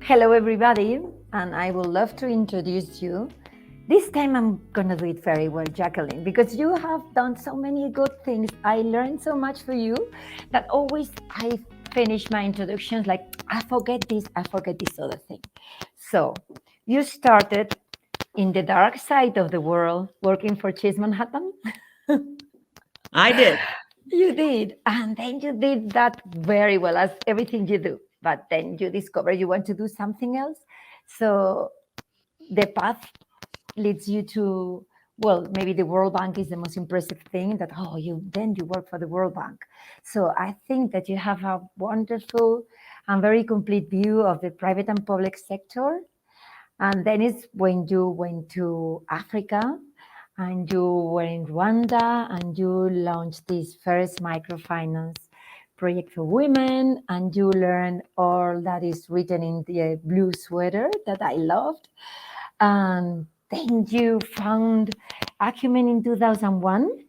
Hello, everybody, and I would love to introduce you. This time I'm gonna do it very well, Jacqueline, because you have done so many good things. I learned so much for you that always I finish my introductions like, I forget this other thing. So, you started in the dark side of the world working for Chase Manhattan. I did. You did, and then you did that very well, as everything you do. But then you discover you want to do something else. So the path leads you to, well, maybe the World Bank is the most impressive thing, that you work for the World Bank. So I think that you have a wonderful and very complete view of the private and public sector. And then it's when you went to Africa and you were in Rwanda and you launched this first microfinance project for women, and you learned all that is written in the blue sweater that I loved. And then you found Acumen in 2001.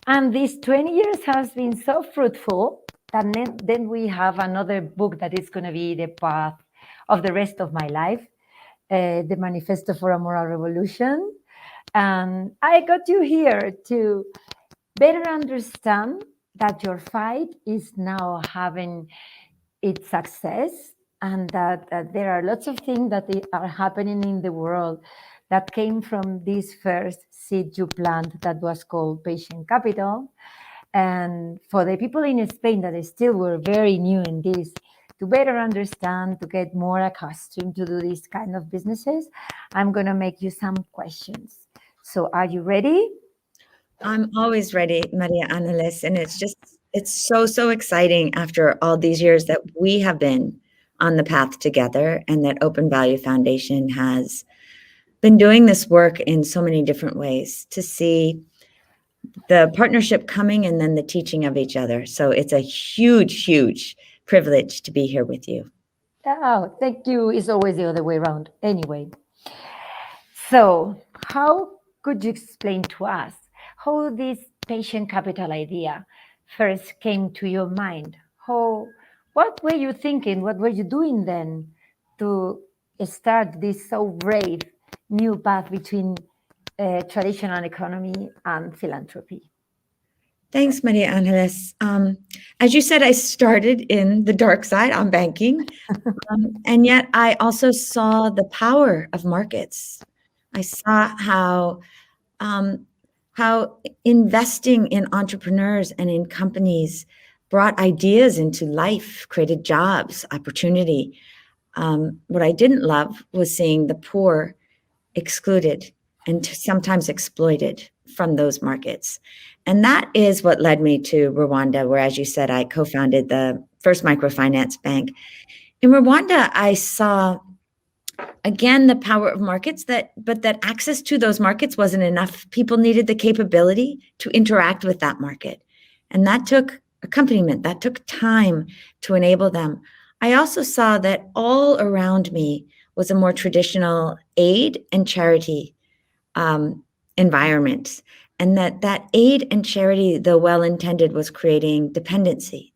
And these 20 years has been so fruitful that then we have another book that is going to be the path of the rest of my life, the Manifesto for a Moral Revolution. And I got you here to better understand that your fight is now having its success, and that there are lots of things that are happening in the world that came from this first seed you plant that was called patient capital. And for the people in Spain that still were very new in this, to better understand, to get more accustomed to do these kind of businesses, I'm going to make you some questions. So are you ready? I'm always ready, María Ángeles, and it's so exciting after all these years that we have been on the path together, and that Open Value Foundation has been doing this work in so many different ways to see the partnership coming and then the teaching of each other. So it's a huge privilege to be here with you. Oh, thank you. It's always the other way around. Anyway, so how could you explain to us how this patient capital idea first came to your mind? What were you thinking? What were you doing then to start this so brave new path between traditional economy and philanthropy? Thanks, María Ángeles. As you said, I started in the dark side on banking, and yet I also saw the power of markets. I saw how investing in entrepreneurs and in companies brought ideas into life, created jobs, opportunity. What I didn't love was seeing the poor excluded and sometimes exploited from those markets. And that is what led me to Rwanda, where, as you said, I co-founded the first microfinance bank. In Rwanda, I saw, again, the power of markets, but that access to those markets wasn't enough. People needed the capability to interact with that market. And that took accompaniment, that took time to enable them. I also saw that all around me was a more traditional aid and charity environment. And that aid and charity, though well-intended, was creating dependency.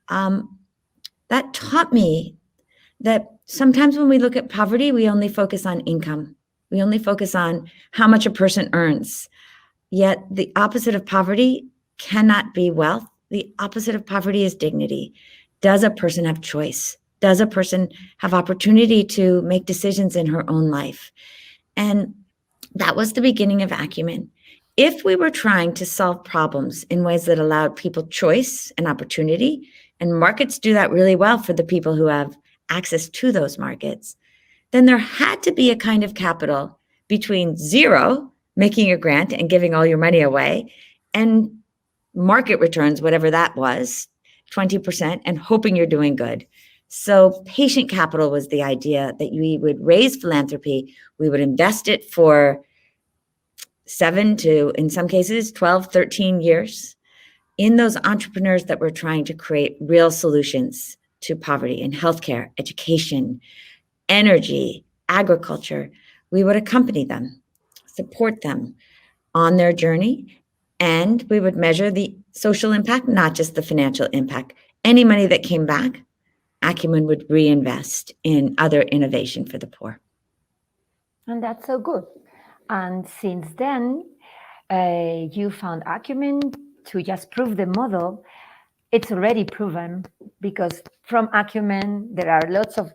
That taught me that sometimes when we look at poverty, we only focus on income. We only focus on how much a person earns. Yet the opposite of poverty cannot be wealth. The opposite of poverty is dignity. Does a person have choice? Does a person have opportunity to make decisions in her own life? And that was the beginning of Acumen. If we were trying to solve problems in ways that allowed people choice and opportunity, and markets do that really well for the people who have access to those markets, then there had to be a kind of capital between zero, making a grant and giving all your money away, and market returns, whatever that was, 20%, and hoping you're doing good. So patient capital was the idea, that we would raise philanthropy, we would invest it for 7 to, in some cases, 12, 13 years in those entrepreneurs that were trying to create real solutions to poverty in healthcare, education, energy, agriculture. We would accompany them, support them on their journey, and we would measure the social impact, not just the financial impact. Any money that came back Acumen would reinvest in other innovation for the poor. And that's so good. And since then, you found Acumen to just prove the model. It's already proven, because from Acumen, there are lots of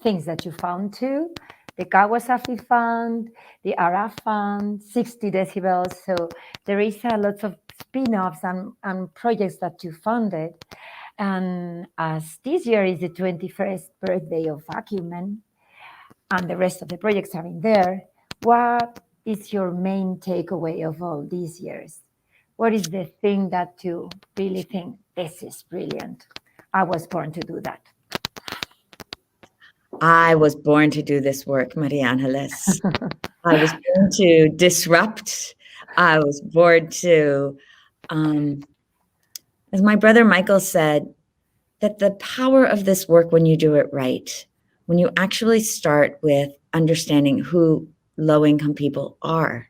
things that you found too. The Kawasaki Fund, the ARA Fund, 60 decibels. So there is a lot of spin-offs and projects that you funded. And as this year is the 21st birthday of Acumen, and the rest of the projects are in there, what is your main takeaway of all these years? What is the thing that you really think, this is brilliant? I was born to do that. I was born to do this work, María Ángeles. I was born to disrupt. I was born to, as my brother Michael said, that the power of this work, when you do it right, when you actually start with understanding who low-income people are,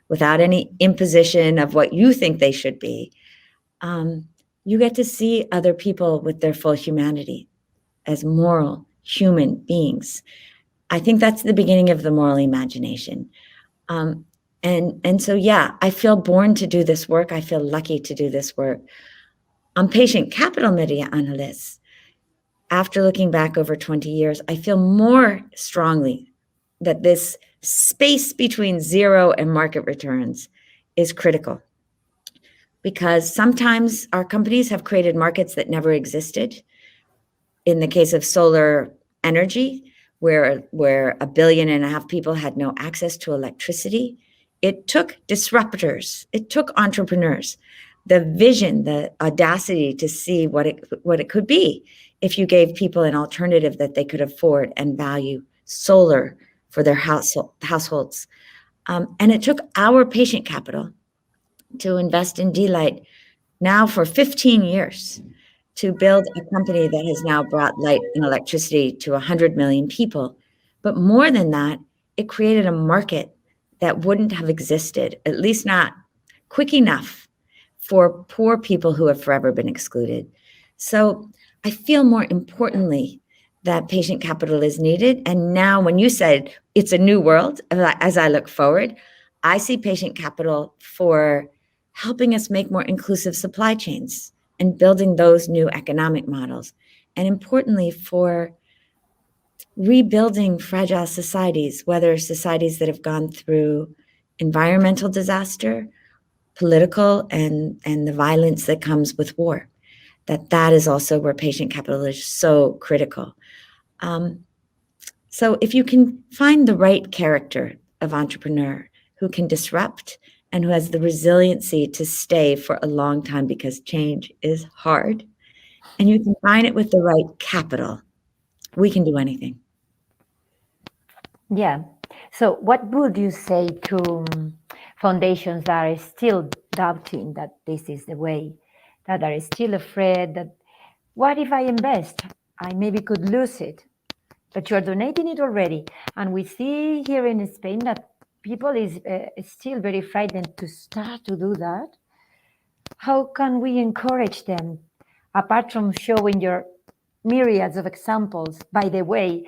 without any imposition of what you think they should be, you get to see other people with their full humanity as moral human beings. I think that's the beginning of the moral imagination. And so, yeah, I feel born to do this work. I feel lucky to do this work. On patient capital, María Ángeles, after looking back over 20 years, I feel more strongly that this space between zero and market returns is critical. Because sometimes our companies have created markets that never existed. In the case of solar energy, where 1.5 billion people had no access to electricity, it took disruptors, it took entrepreneurs, the vision, the audacity to see what it could be if you gave people an alternative that they could afford and value, solar for their households. And it took our patient capital to invest in D-Light now for 15 years to build a company that has now brought light and electricity to 100 million people. But more than that, it created a market that wouldn't have existed, at least not quick enough, for poor people who have forever been excluded. So I feel more importantly that patient capital is needed. And now when you said it's a new world, as I look forward, I see patient capital for helping us make more inclusive supply chains and building those new economic models. And importantly, for rebuilding fragile societies, whether societies that have gone through environmental disaster, political, and the violence that comes with war, that is also where patient capital is so critical. So if you can find the right character of entrepreneur who can disrupt and who has the resiliency to stay for a long time because change is hard, and you combine it with the right capital, we can do anything. Yeah. So what would you say to foundations that are still doubting that this is the way, that are still afraid that, what if I invest? I maybe could lose it, but you're donating it already. And we see here in Spain that people is still very frightened to start to do that. How can we encourage them, apart from showing your myriads of examples? By the way,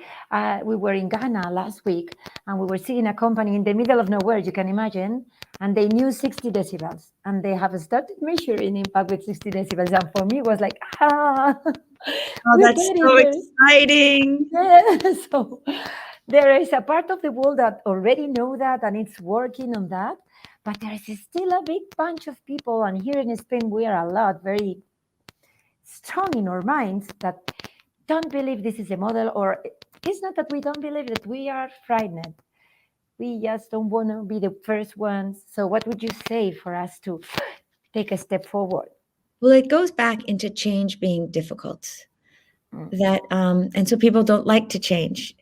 we were in Ghana last week, and we were seeing a company in the middle of nowhere, you can imagine, and they knew 60 decibels, and they have started measuring impact with 60 decibels. And for me, it was like, oh, that's so exciting. Yeah. So there is a part of the world that already know that, and it's working on that, but there is still a big bunch of people, and here in Spain, we are a lot, very strong in our minds, that don't believe this is a model, or it's not that we don't believe it, we are frightened. We just don't want to be the first ones. So what would you say for us to take a step forward? Well, it goes back into change being difficult. That and so people don't like to change.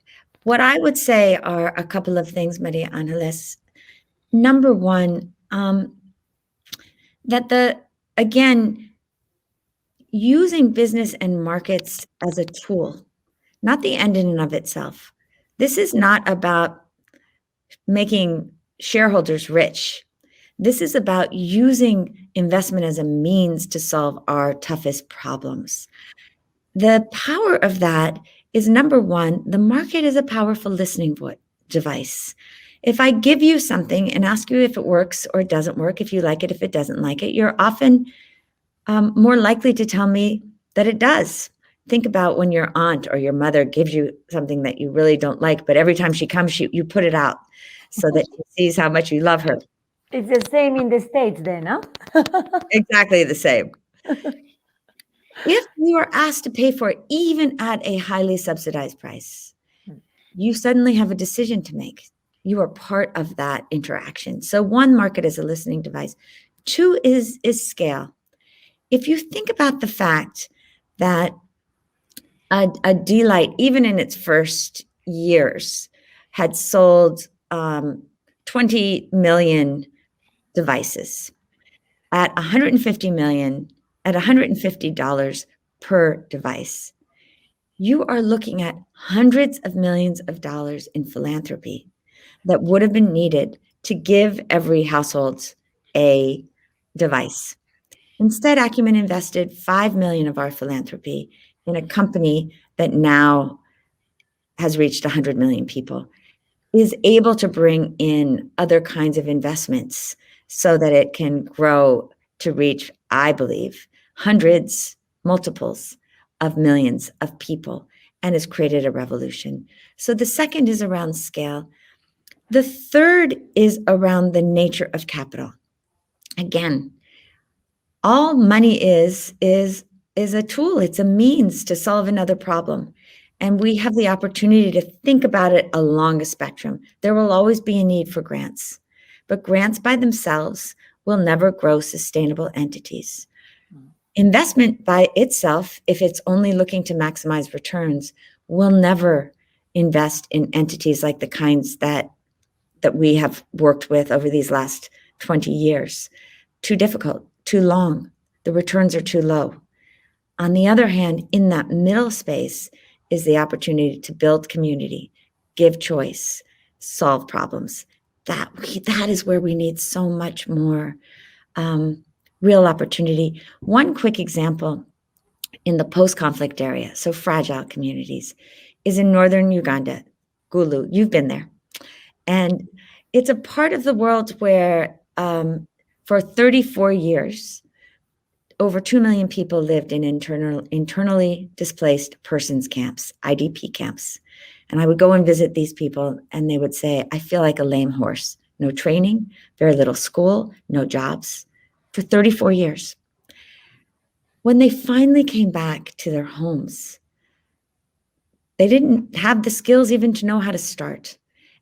What I would say are a couple of things, María Ángeles. Number one, that again, using business and markets as a tool, not the end in and of itself. This is not about making shareholders rich. This is about using investment as a means to solve our toughest problems. the power of that is, number one, the market is a powerful listening device. If I give you something and ask you if it works or it doesn't work, if you like it, if it doesn't like it, you're often more likely to tell me that it does. Think about when your aunt or your mother gives you something that you really don't like, but every time she comes, you put it out so that she sees how much you love her. It's the same in the States then, huh? Exactly the same. If you are asked to pay for it, even at a highly subsidized price, you suddenly have a decision to make. You are part of that interaction. So one, market is a listening device. Two is scale. If you think about the fact that a D-Lite, even in its first years, had sold 20 million devices at 150 million, at $150 per device. You are looking at hundreds of millions of dollars in philanthropy that would have been needed to give every household a device. Instead, Acumen invested 5 million of our philanthropy in a company that now has reached 100 million people, is able to bring in other kinds of investments so that it can grow to reach, I believe, hundreds, multiples of millions of people, and has created a revolution. So the second is around scale. The third is around the nature of capital. Again, all money is a tool. It's a means to solve another problem. And we have the opportunity to think about it along a spectrum. There will always be a need for grants, but grants by themselves will never grow sustainable entities. Investment by itself, if it's only looking to maximize returns, will never invest in entities like the kinds that we have worked with over these last 20 years. Too difficult, too long. The returns are too low. On the other hand, in that middle space is the opportunity to build community, give choice, solve problems. That is where we need so much more real opportunity. One quick example in the post-conflict area, so fragile communities, is in northern Uganda, Gulu. You've been there. And it's a part of the world where for 34 years, over 2 million people lived in internally displaced persons camps, IDP camps. And I would go and visit these people and they would say, I feel like a lame horse. No training, very little school, no jobs for 34 years. When they finally came back to their homes, they didn't have the skills even to know how to start.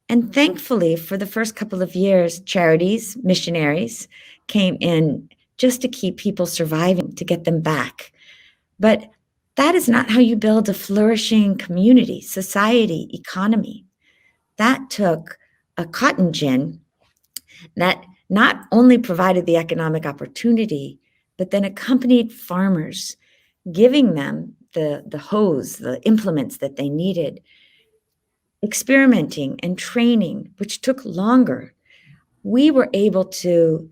And thankfully, for the first couple of years, charities, missionaries came in just to keep people surviving, to get them back. But that is not how you build a flourishing community, society, economy. That took a cotton gin that not only provided the economic opportunity, but then accompanied farmers, giving them the hose, the implements that they needed, experimenting and training, which took longer. We were able to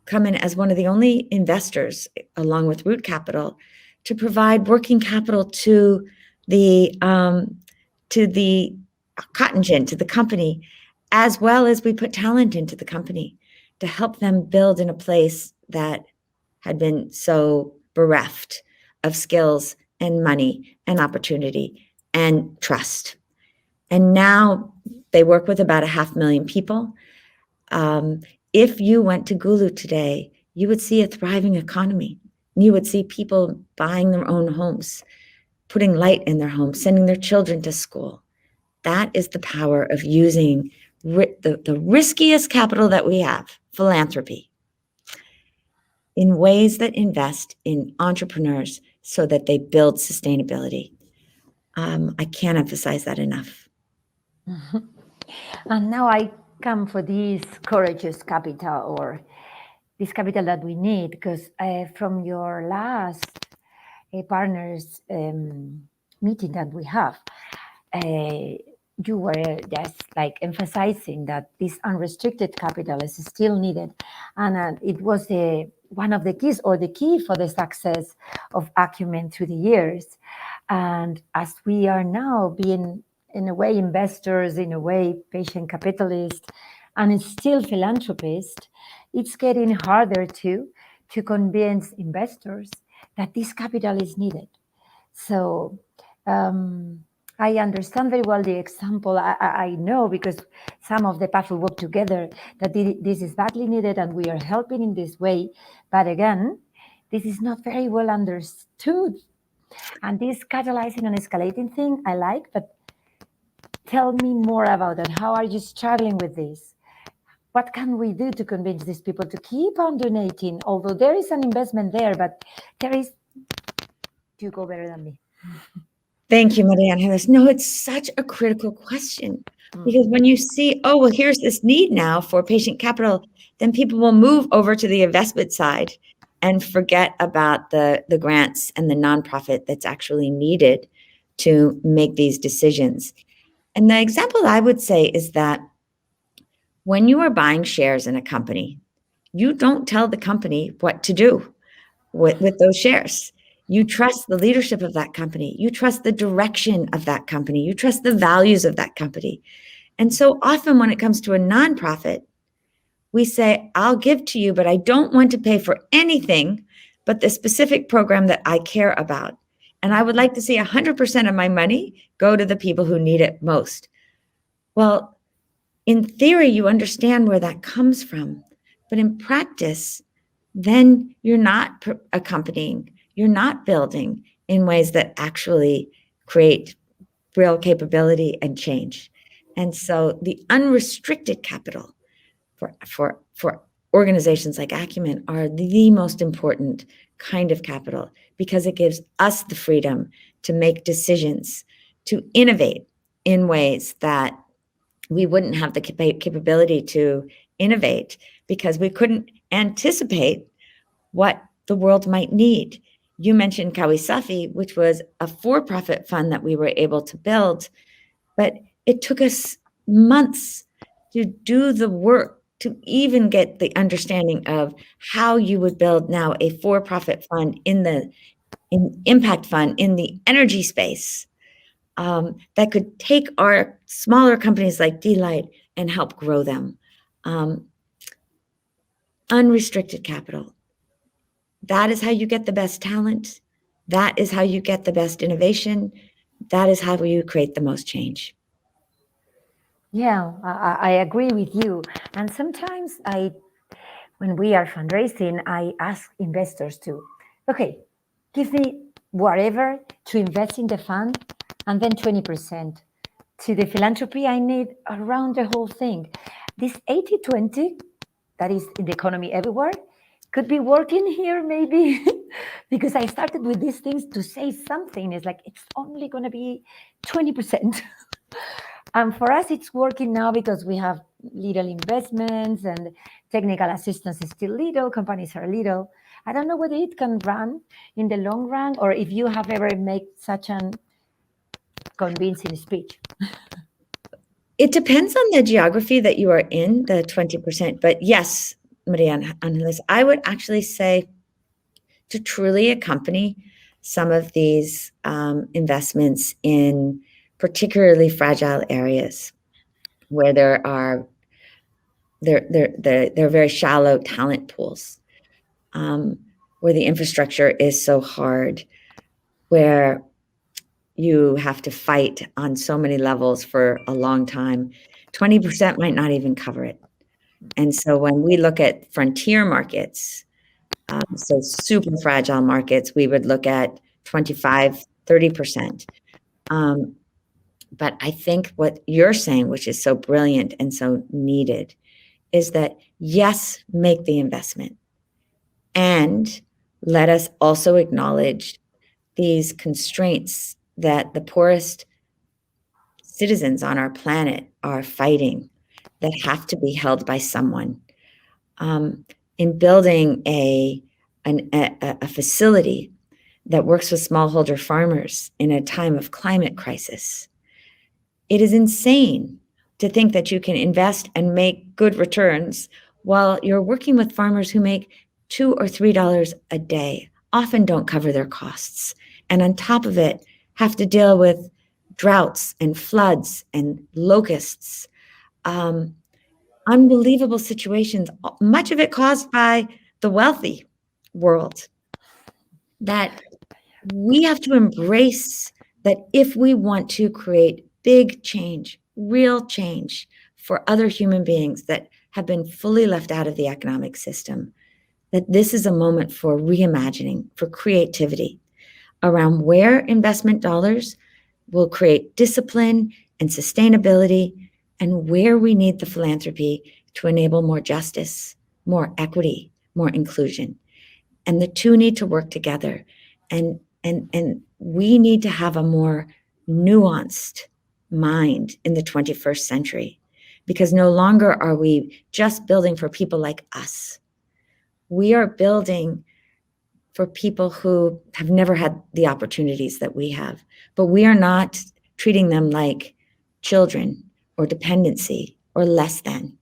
come in as one of the only investors, along with Root Capital, to provide working capital to the cotton gin, to the company, as well as we put talent into the company to help them build in a place that had been so bereft of skills and money and opportunity and trust. And now they work with about 500,000 people. If you went to Gulu today, you would see a thriving economy. You would see people buying their own homes, putting light in their homes, sending their children to school. That is the power of using the riskiest capital that we have, philanthropy, in ways that invest in entrepreneurs so that they build sustainability. I can't emphasize that enough. Mm-hmm. And now I come for this courageous capital, or this capital that we need, because from your last partners meeting that we have, you were just like emphasizing that this unrestricted capital is still needed, and it was one of the keys, or the key for the success of Acumen through the years. And as we are now being, in a way, investors, in a way, patient capitalists, and still philanthropists, it's getting harder to convince investors that this capital is needed. So I understand very well the example. I know, because some of the paths we work together, that this is badly needed and we are helping in this way. But again, this is not very well understood. And this catalyzing and escalating thing I like, but tell me more about that. How are you struggling with this? What can we do to convince these people to keep on donating? Although there is an investment there, but there is, you go better than me. Thank you, María Ángeles. No, it's such a critical question, because when you see, oh, well, here's this need now for patient capital, then people will move over to the investment side and forget about the grants and the nonprofit that's actually needed to make these decisions. And the example I would say is that when you are buying shares in a company, you don't tell the company what to do with those shares. You trust the leadership of that company. You trust the direction of that company. You trust the values of that company. And so often when it comes to a nonprofit, we say, I'll give to you, but I don't want to pay for anything but the specific program that I care about. And I would like to see 100% of my money go to the people who need it most. Well, in theory, you understand where that comes from. But in practice, then you're not accompanying, you're not building in ways that actually create real capability and change. And so the unrestricted capital for organizations like Acumen are the most important kind of capital, because it gives us the freedom to make decisions, to innovate in ways that we wouldn't have the capability to innovate because we couldn't anticipate what the world might need. You mentioned Kawisafi, which was a for-profit fund that we were able to build, but it took us months to do the work to even get the understanding of how you would build now a for-profit fund in impact fund in the energy space that could take our smaller companies like D-Light and help grow them. Unrestricted capital. That is how you get the best talent. That is how you get the best innovation. That is how you create the most change. Yeah, I agree with you. And sometimes when we are fundraising, I ask investors to, okay, give me whatever to invest in the fund, and then 20% to the philanthropy I need around the whole thing. This 80-20 that is in the economy everywhere could be working here maybe because I started with these things to say something. It's like, it's only going to be 20%. And for us, it's working now because we have little investments and technical assistance is still little, companies are little. I don't know whether it can run in the long run, or if you have ever made such an convincing speech. It depends on the geography that you are in, the 20%. But yes, María Ángeles, I would actually say to truly accompany some of these investments in particularly fragile areas where there are very shallow talent pools, where the infrastructure is so hard, where you have to fight on so many levels for a long time. 20% might not even cover it. And so when we look at frontier markets, so super fragile markets, we would look at 25, 30%. But I think what you're saying, which is so brilliant and so needed, is that yes, make the investment. And let us also acknowledge these constraints that the poorest citizens on our planet are fighting, that have to be held by someone. In building a facility that works with smallholder farmers in a time of climate crisis, it is insane to think that you can invest and make good returns while you're working with farmers who make $2 or $3 a day, often don't cover their costs. And on top of it, have to deal with droughts and floods and locusts, unbelievable situations, much of it caused by the wealthy world, that we have to embrace that if we want to create big change, real change for other human beings that have been fully left out of the economic system, that this is a moment for reimagining, for creativity around where investment dollars will create discipline and sustainability, and where we need the philanthropy to enable more justice, more equity, more inclusion. And the two need to work together. And we need to have a more nuanced mind in the 21st century, because no longer are we just building for people like us. We are building for people who have never had the opportunities that we have, but we are not treating them like children or dependency or less than.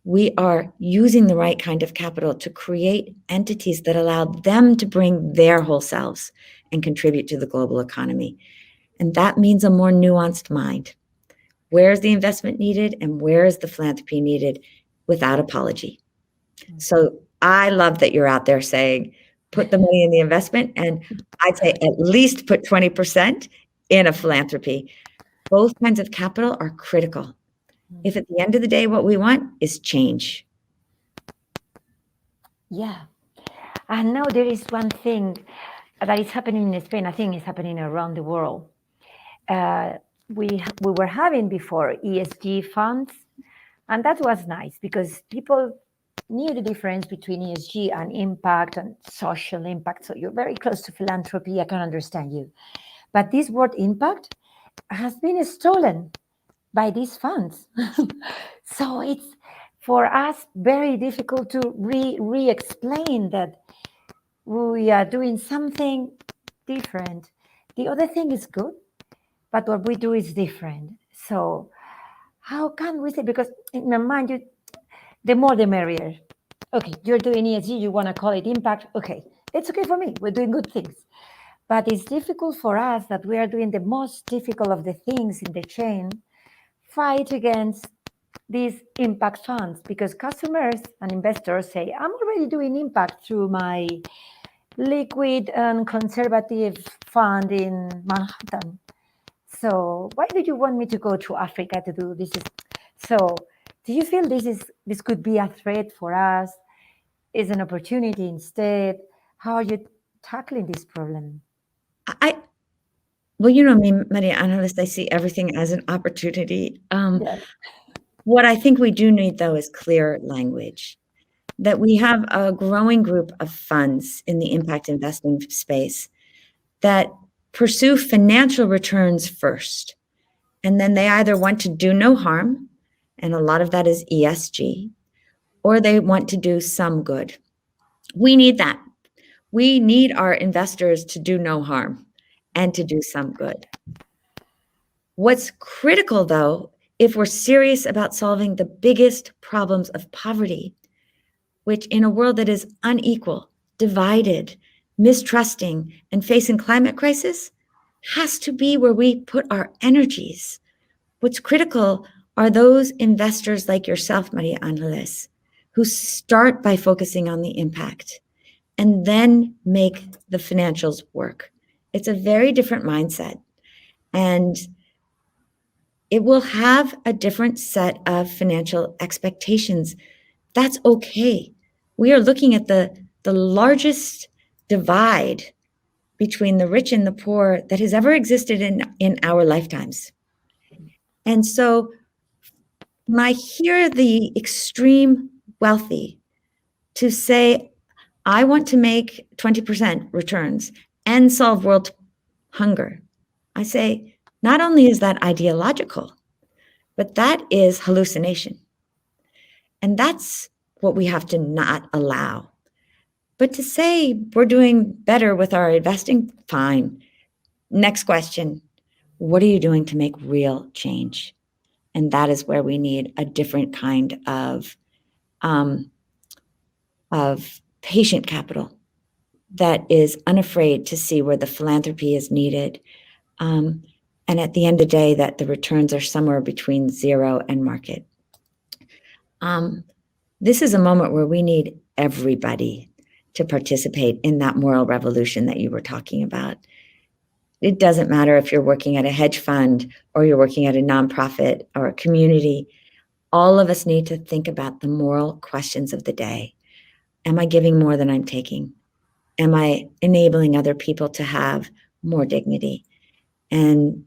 We are using the right kind of capital to create entities that allow them to bring their whole selves and contribute to the global economy. And that means a more nuanced mind. Where is the investment needed and where is the philanthropy needed without apology? So I love that you're out there saying, put the money in the investment, and I'd say at least put 20% in a philanthropy. Both kinds of capital are critical. If at the end of the day, what we want is change. Yeah. And now there is one thing that is happening in Spain. I think it's happening around the world. We were having before ESG funds, and that was nice because people knew the difference between ESG and impact and social impact. So you're very close to philanthropy. I can understand you. But this word impact has been stolen by these funds. So it's for us very difficult to re-explain that we are doing something different. The other thing is good, but what we do is different. So how can we say, because in my mind, the more the merrier. Okay, you're doing ESG, you want to call it impact. Okay, it's okay for me. We're doing good things. But it's difficult for us that we are doing the most difficult of the things in the chain, fight against these impact funds, because customers and investors say, I'm already doing impact through my liquid and conservative fund in Manhattan. So why do you want me to go to Africa to do this? So do you feel this could be a threat for us? Is an opportunity instead? How are you tackling this problem? Well, you know me, María Ángeles, I see everything as an opportunity. Yes. What I think we do need, though, is clear language. That we have a growing group of funds in the impact investing space that pursue financial returns first. And then they either want to do no harm, and a lot of that is ESG, or they want to do some good. We need that. We need our investors to do no harm and to do some good. What's critical, though, if we're serious about solving the biggest problems of poverty, which in a world that is unequal, divided, mistrusting, and facing climate crisis, has to be where we put our energies. What's critical are those investors like yourself, María Ángeles, who start by focusing on the impact and then make the financials work. It's a very different mindset, and it will have a different set of financial expectations. That's okay. We are looking at the largest divide between the rich and the poor that has ever existed in our lifetimes. And so when I hear the extreme wealthy to say, I want to make 20% returns and solve world hunger, I say, not only is that ideological, but that is hallucination. And that's what we have to not allow. But to say we're doing better with our investing, fine. Next question, what are you doing to make real change? And that is where we need a different kind of patient capital that is unafraid to see where the philanthropy is needed, And at the end of the day, that the returns are somewhere between 0 and market. This is a moment where we need everybody to participate in that moral revolution that you were talking about. It doesn't matter if you're working at a hedge fund or you're working at a nonprofit or a community. All of us need to think about the moral questions of the day. Am I giving more than I'm taking? Am I enabling other people to have more dignity? And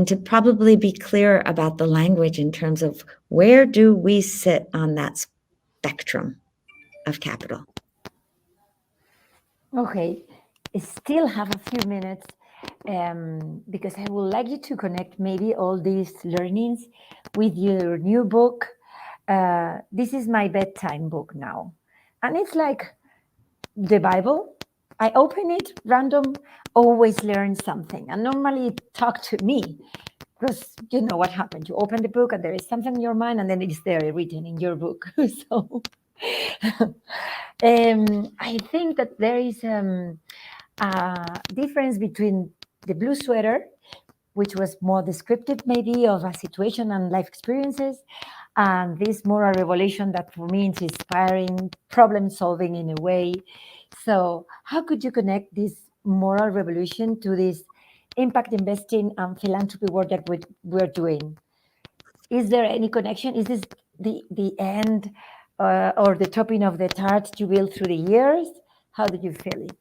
to probably be clear about the language in terms of where do we sit on that spectrum of capital. Okay, I still have a few minutes because I would like you to connect maybe all these learnings with your new book. This is my bedtime book now. And it's like the Bible. I open it, random, always learn something. And normally it talk to me because you know what happened. You open the book and there is something in your mind and then it's there written in your book. So I think that there is a difference between the blue sweater, which was more descriptive maybe of a situation and life experiences, and this moral revelation that for me is inspiring, problem solving in a way. So how could you connect this moral revolution to this impact investing and philanthropy work that we're doing? Is there any connection? Is this the end or the topping of the tart you built through the years? How did you feel it?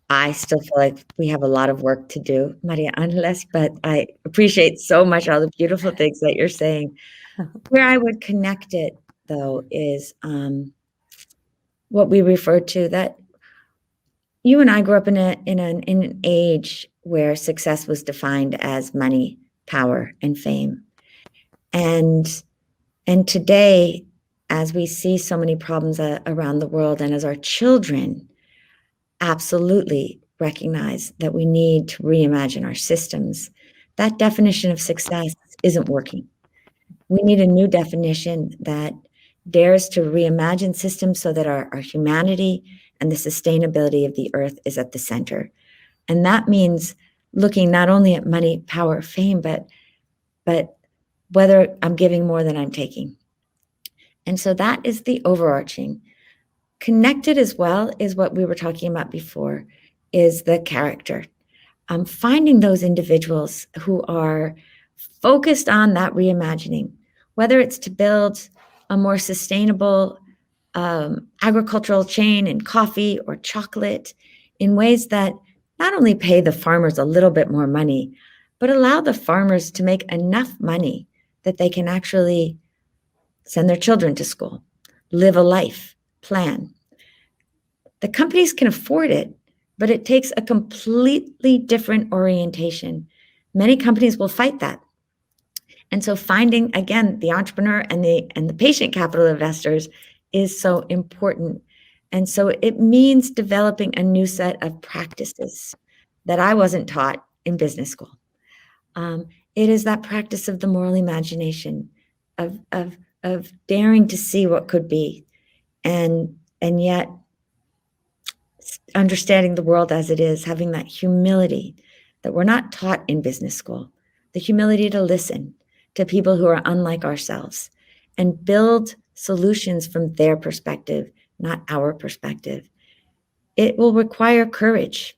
I still feel like we have a lot of work to do, María Ángeles, but I appreciate so much all the beautiful things that you're saying. Where I would connect it, though, is what we refer to, that you and I grew up in an age where success was defined as money, power, and fame. And today, as we see so many problems around the world, and as our children absolutely recognize that we need to reimagine our systems, that definition of success isn't working. We need a new definition that dares to reimagine systems so that our humanity and the sustainability of the earth is at the center. And that means looking not only at money, power, fame, but whether I'm giving more than I'm taking. And so that is the overarching. Connected as well is what we were talking about before, is the character. Finding those individuals who are focused on that reimagining, whether it's to build a more sustainable agricultural chain in coffee or chocolate in ways that not only pay the farmers a little bit more money, but allow the farmers to make enough money that they can actually send their children to school, live a life, plan. The companies can afford it, but it takes a completely different orientation. Many companies will fight that. And so finding, again, the entrepreneur and the patient capital investors is so important. And so it means developing a new set of practices that I wasn't taught in business school. It is that practice of the moral imagination, of daring to see what could be, and yet understanding the world as it is, having that humility that we're not taught in business school, the humility to listen to people who are unlike ourselves and build solutions from their perspective, not our perspective. It will require courage.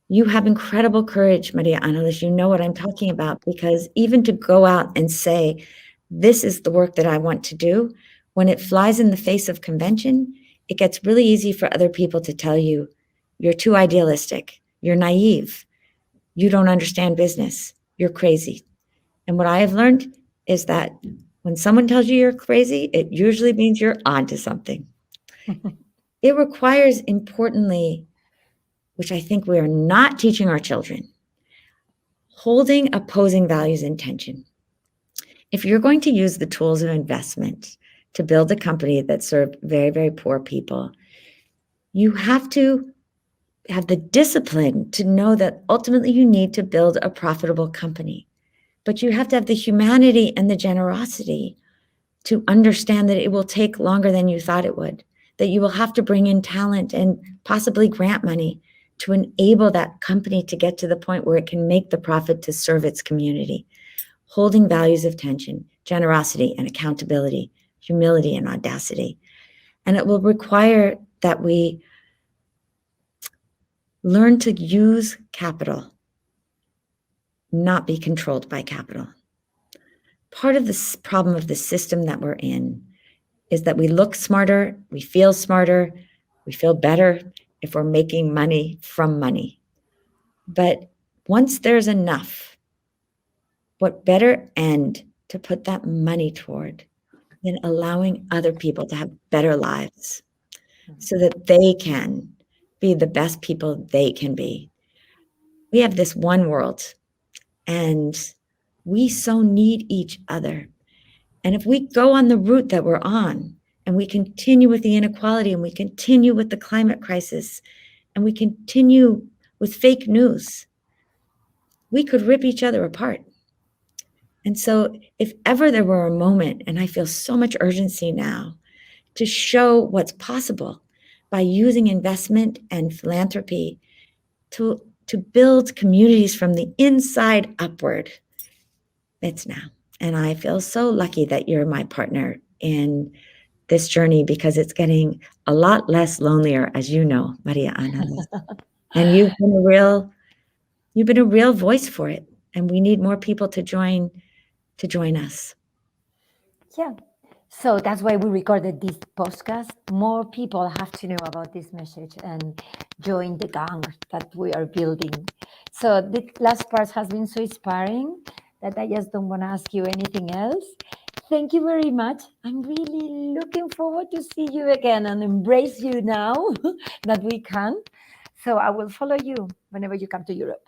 You have incredible courage, María Ángeles. You know what I'm talking about, because even to go out and say, this is the work that I want to do, when it flies in the face of convention, it gets really easy for other people to tell you, you're too idealistic, you're naive, you don't understand business, you're crazy. And what I have learned is that when someone tells you you're crazy, it usually means you're onto something. It requires, importantly, which I think we are not teaching our children, holding opposing values in tension. If you're going to use the tools of investment to build a company that serves very, very poor people, you have to have the discipline to know that ultimately you need to build a profitable company. But you have to have the humanity and the generosity to understand that it will take longer than you thought it would, that you will have to bring in talent and possibly grant money to enable that company to get to the point where it can make the profit to serve its community, holding values of tension, generosity and accountability, humility and audacity. And it will require that we learn to use capital, not be controlled by capital. Part of this problem of the system that we're in is that we look smarter, we feel better if we're making money from money. But once there's enough, what better end to put that money toward than allowing other people to have better lives so that they can be the best people they can be. We have this one world, and we so need each other. And if we go on the route that we're on, and we continue with the inequality, and we continue with the climate crisis, and we continue with fake news, we could rip each other apart. And so if ever there were a moment, and I feel so much urgency now, to show what's possible by using investment and philanthropy to build communities from the inside upward, it's now. And I feel so lucky that you're my partner in this journey, because it's getting a lot less lonelier, as you know, María Ángeles. And you've been a real voice for it. And we need more people to join us. Yeah. So that's why we recorded this podcast. More people have to know about this message and join the gang that we are building. So the last part has been so inspiring that I just don't want to ask you anything else. Thank you very much. I'm really looking forward to see you again and embrace you now that we can. So I will follow you whenever you come to Europe.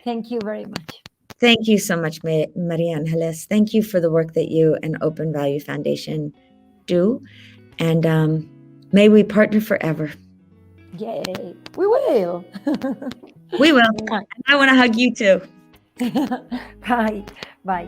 Thank you very much. Thank you so much, María Ángeles. Thank you for the work that you and Open Value Foundation do. And may we partner forever. Yay. We will. We will. And I want to hug you too. Bye. Bye.